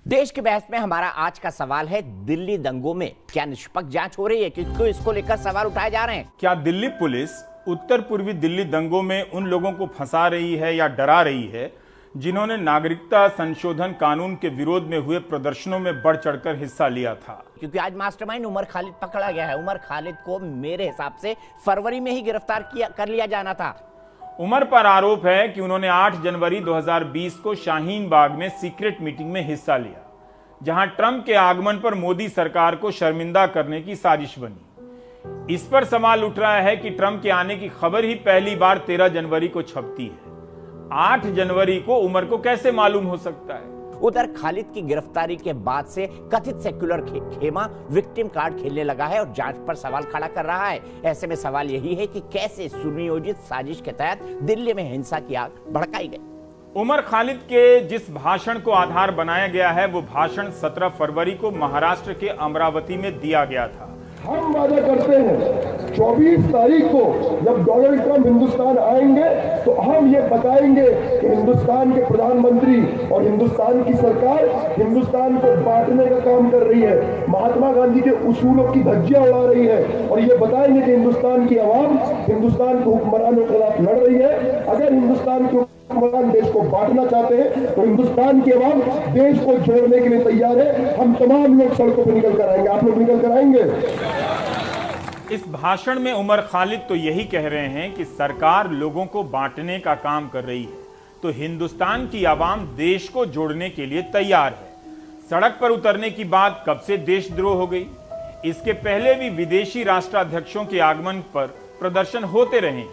देश की बहस में हमारा आज का सवाल है, दिल्ली दंगों में क्या निष्पक्ष जांच हो रही है? क्योंकि इसको लेकर सवाल उठाए जा रहे हैं। क्या दिल्ली पुलिस उत्तर पूर्वी दिल्ली दंगों में उन लोगों को फंसा रही है या डरा रही है जिन्होंने नागरिकता संशोधन कानून के विरोध में हुए प्रदर्शनों में बढ़ चढ़कर हिस्सा लिया था? क्योंकि आज मास्टरमाइंड उमर खालिद पकड़ा गया है। उमर खालिद को मेरे हिसाब से फरवरी में ही गिरफ्तार कर लिया जाना था। उमर पर आरोप है कि उन्होंने 8 जनवरी 2020 को शाहीन बाग में सीक्रेट मीटिंग में हिस्सा लिया, जहां ट्रंप के आगमन पर मोदी सरकार को शर्मिंदा करने की साजिश बनी। इस पर सवाल उठ रहा है कि ट्रंप के आने की खबर ही पहली बार 13 जनवरी को छपती है। 8 जनवरी को उमर को कैसे मालूम हो सकता है? उधर खालिद की गिरफ्तारी के बाद से कथित सेक्युलर खेमा विक्टिम कार्ड खेलने लगा है और जांच पर सवाल खड़ा कर रहा है। ऐसे में सवाल यही है कि कैसे सुनियोजित साजिश के तहत दिल्ली में हिंसा की आग भड़काई गई। उमर खालिद के जिस भाषण को आधार बनाया गया है वो भाषण 17 फरवरी को महाराष्ट्र के अमरावती में दिया गया था। हम वादा करते हैं 24 तारीख को जब डोनाल्ड ट्रंप हिंदुस्तान आएंगे तो हम ये बताएंगे कि हिंदुस्तान के प्रधानमंत्री और हिंदुस्तान की सरकार हिंदुस्तान को बांटने का काम कर रही है, महात्मा गांधी के उसूलों की धज्जियां उड़ा रही है, और ये बताएंगे कि हिंदुस्तान की आवाम हिंदुस्तान के हुक्मरानों के खिलाफ लड़ रही है। अगर हिंदुस्तान के हुक्मरान देश को बांटना चाहते हैं तो हिंदुस्तान की आवाम देश को जोड़ने के लिए तैयार है। हम तमाम लोग सड़कों पर निकल कर आएंगे। आप लोग निकल कर आएंगे। इस भाषण में उमर खालिद तो यही कह रहे हैं कि सरकार लोगों को बांटने का काम कर रही है, तो हिंदुस्तान की आवाम देश को जोड़ने के लिए तैयार है। सड़क पर उतरने की बात कब से देशद्रोह हो गई? इसके पहले भी विदेशी राष्ट्राध्यक्षों के आगमन पर प्रदर्शन होते रहे,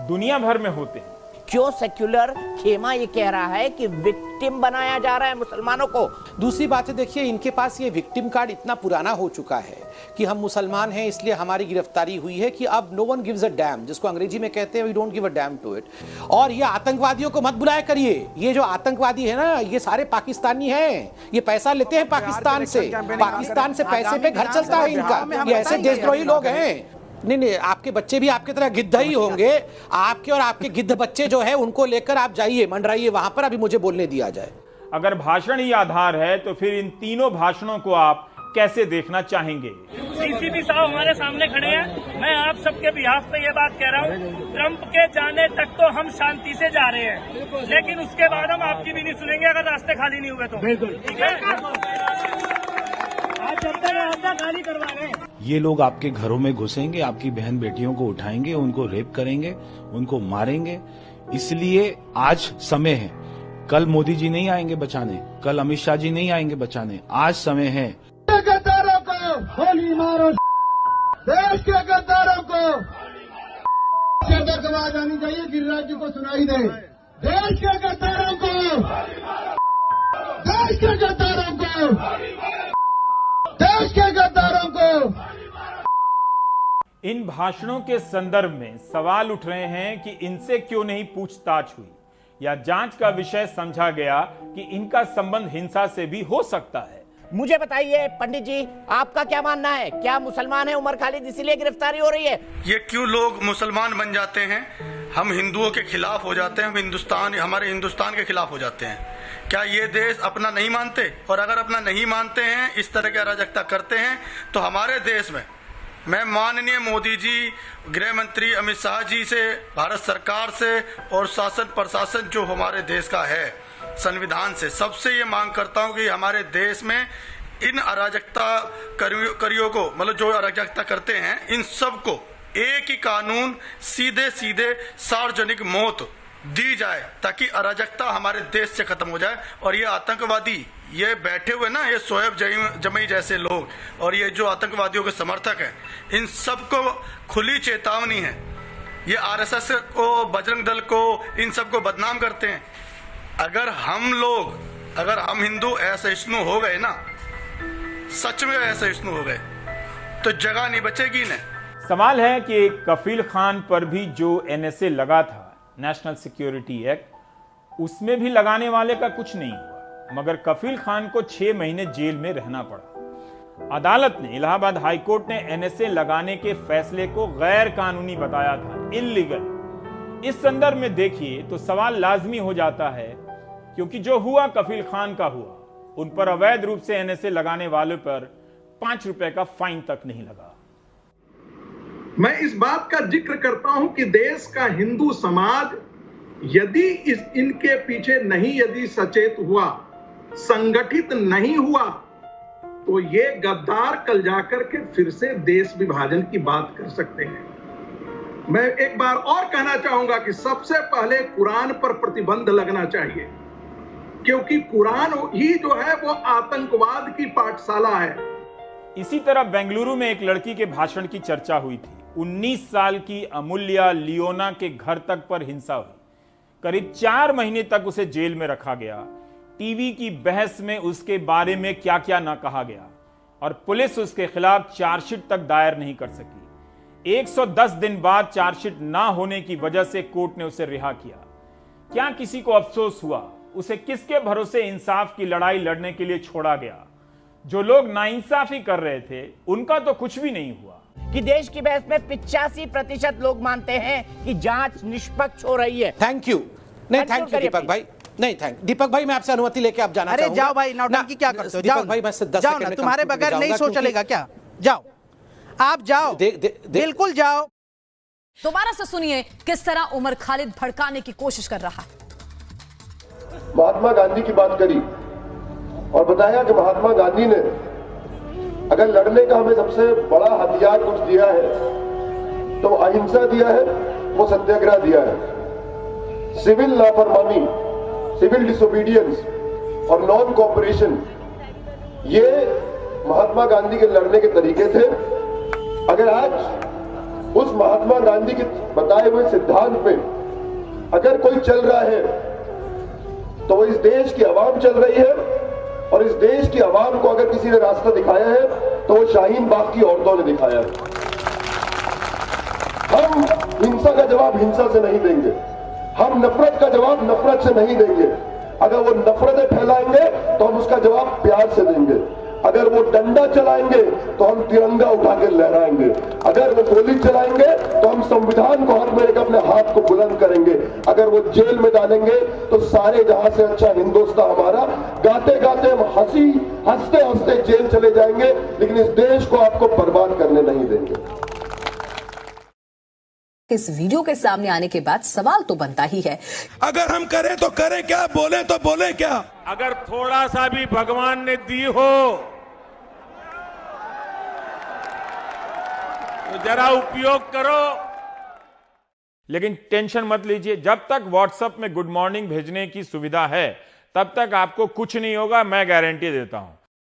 दुनिया भर में होते हैं। क्यों सेक्युलर खेमा ये कह रहा है कि विक्टिम बनाया जा रहा है मुसलमानों को? दूसरी बात है, देखिए इनके पास ये विक्टिम कार्ड इतना पुराना हो चुका है कि हम मुसलमान हैं इसलिए हमारी गिरफ्तारी हुई है, कि अब no one gives a damn, जिसको अंग्रेजी में कहते हैं we don't give a damn to it. और ये आतंकवादियों को मत बुलाया करिए, ये जो आतंकवादी है ना ये सारे पाकिस्तानी हैं, ये पैसा लेते हैं पाकिस्तान से, पाकिस्तान से पैसे पे घर चलता है इनका। ये ऐसे देशद्रोही लोग हैं। नहीं, आपके बच्चे भी आपकी तरह गिद्ध ही होंगे। आपके और आपके गिद्ध बच्चे जो है उनको लेकर आप जाइए, मंडराइए वहां पर, अभी मुझे बोलने दिया जाए। अगर भाषण ही आधार है तो फिर इन तीनों भाषणों को आप कैसे देखना चाहेंगे? सीसीपी साहब हमारे सामने खड़े हैं। मैं आप सबके बिहाफ पे ये बात कह रहा हूँ, ट्रंप के जाने तक तो हम शांति से जा रहे हैं, लेकिन उसके बाद हम आपकी भी नहीं सुनेंगे अगर रास्ते खाली नहीं हुए तो। बिल्कुल ठीक है। गाली करवा रहे हैं। ये लोग आपके घरों में घुसेंगे, आपकी बहन बेटियों को उठाएंगे, उनको रेप करेंगे, उनको मारेंगे। इसलिए आज समय है। कल मोदी जी नहीं आएंगे बचाने, कल अमित शाह जी नहीं आएंगे बचाने, आज समय है। गद्दारों को गोली मारो, देश के गद्दारों को आवाज आनी चाहिए, गिरिराज जी को सुनाई दे। देश के गद्दारों को, देश के गद्दारों को, देश के गद्दारों को। इन भाषणों के संदर्भ में सवाल उठ रहे हैं कि इनसे क्यों नहीं पूछताछ हुई या जांच का विषय समझा गया कि इनका संबंध हिंसा से भी हो सकता है। मुझे बताइए पंडित जी, आपका क्या मानना है? क्या मुसलमान है उमर खालिद इसीलिए गिरफ्तारी हो रही है? ये क्यों लोग मुसलमान बन जाते हैं, हम हिंदुओं के खिलाफ हो जाते हैं, हम हमारे हिंदुस्तान के खिलाफ हो जाते हैं? क्या ये देश अपना नहीं मानते? और अगर अपना नहीं मानते हैं, इस तरह की अराजकता करते हैं, तो हमारे देश में मैं माननीय मोदी जी, गृह मंत्री अमित शाह जी से, भारत सरकार से और शासन प्रशासन जो हमारे देश का है, संविधान से सबसे ये मांग करता हूं कि हमारे देश में इन अराजकता करियों को, मतलब जो अराजकता करते हैं, इन सबको एक ही कानून, सीधे सीधे सार्वजनिक मौत दी जाए ताकि अराजकता हमारे देश से खत्म हो जाए। और ये आतंकवादी ये बैठे हुए ना, ये शोएब जमई जैसे लोग और ये जो आतंकवादियों के समर्थक हैं, इन सबको खुली चेतावनी है। ये आरएसएस को, बजरंग दल को, इन सबको बदनाम करते हैं। अगर हम हिंदू असहिष्णु हो गए ना, सच में असहिष्णु हो गए, तो जगह नहीं बचेगी इन्हें। सवाल है कि कफील खान पर भी जो एनएसए लगा था, नेशनल सिक्योरिटी एक्ट, उसमें भी लगाने वाले का कुछ नहीं हुआ, मगर कफील खान को 6 महीने जेल में रहना पड़ा। अदालत ने, इलाहाबाद हाईकोर्ट ने एनएसए लगाने के फैसले को गैर कानूनी बताया था, इल्लीगल। इस संदर्भ में देखिए तो सवाल लाजमी हो जाता है, क्योंकि जो हुआ कफील खान का हुआ, उन पर अवैध रूप से एनएसए लगाने वालों पर 5 रुपए का फाइन तक नहीं लगा। मैं इस बात का जिक्र करता हूं कि देश का हिंदू समाज यदि इनके पीछे नहीं यदि सचेत हुआ, संगठित नहीं हुआ, तो ये गद्दार कल जाकर के फिर से देश विभाजन की बात कर सकते हैं। मैं एक बार और कहना चाहूंगा कि सबसे पहले कुरान पर प्रतिबंध लगना चाहिए, क्योंकि कुरान ही जो है वो आतंकवाद की पाठशाला है। इसी तरह बेंगलुरु में एक लड़की के भाषण की चर्चा हुई थी। 19 साल की अमूल्या लियोना के घर तक पर हिंसा हुई। करीब 4 महीने तक उसे जेल में रखा गया। टीवी की बहस में उसके बारे में क्या क्या ना कहा गया और पुलिस उसके खिलाफ चार्जशीट तक दायर नहीं कर सकी। 110 दिन बाद चार्जशीट ना होने की वजह से कोर्ट ने उसे रिहा किया। क्या किसी को अफसोस हुआ? उसे किसके भरोसे इंसाफ की लड़ाई लड़ने के लिए छोड़ा गया? जो लोग नाइंसाफी कर रहे थे उनका तो कुछ भी नहीं हुआ। कि देश की बहस में 85% लोग मानते हैं कि जांच निष्पक्ष हो रही है। Thank you. नहीं, थैंक यू दीपक भाई। नहीं, थैंक दीपक भाई, मैं आपसे अनुमति लेके आप जाना चाहूंगा। अरे जाओ भाई, नौटंकी क्या करते हो? दीपक भाई, मैं 10 जाओ ना, तुम्हारे बगैर नहीं शो चलेगा क्या? जाओ, आप जाओ, बिल्कुल जाओ। दोबारा से सुनिए किस तरह उमर खालिद भड़काने की कोशिश कर रहा है। महात्मा गांधी की बात करी और बताया कि महात्मा गांधी ने अगर लड़ने का हमें सबसे बड़ा हथियार कुछ दिया है तो अहिंसा दिया है, वो सत्याग्रह दिया है। सिविल लापरवाही, सिविल डिसोबीडियंस और नॉन कोऑपरेशन, ये महात्मा गांधी के लड़ने के तरीके थे। अगर आज उस महात्मा गांधी के बताए हुए सिद्धांत पे अगर कोई चल रहा है तो वो इस देश की आवाम चल रही है, और इस देश की आवाम को अगर किसी ने रास्ता दिखाया है तो वो शाहीन बाग की औरतों ने दिखाया है। हम हिंसा का जवाब हिंसा से नहीं देंगे, हम नफरत का जवाब नफरत से नहीं देंगे। अगर वो नफरतें फैलाएंगे तो हम उसका जवाब प्यार से देंगे। अगर वो डंडा चलाएंगे तो हम तिरंगा उठा के लहराएंगे। अगर वो गोली चलाएंगे तो हम संविधान को हाथ में लेकर अपने हाथ को बुलंद करेंगे। अगर वो जेल में डालेंगे तो सारे जहां से अच्छा हिंदुस्तान हमारा, गाते गाते हम हंसते हंसते जेल चले जाएंगे, लेकिन इस देश को आपको बर्बाद करने नहीं देंगे। इस वीडियो के सामने आने के बाद सवाल तो बनता ही है, अगर हम करें तो करें क्या, बोले तो बोले क्या? अगर थोड़ा सा भी भगवान ने दी हो तो जरा उपयोग करो। लेकिन टेंशन मत लीजिए, जब तक व्हाट्सएप में गुड मॉर्निंग भेजने की सुविधा है तब तक आपको कुछ नहीं होगा, मैं गारंटी देता हूं।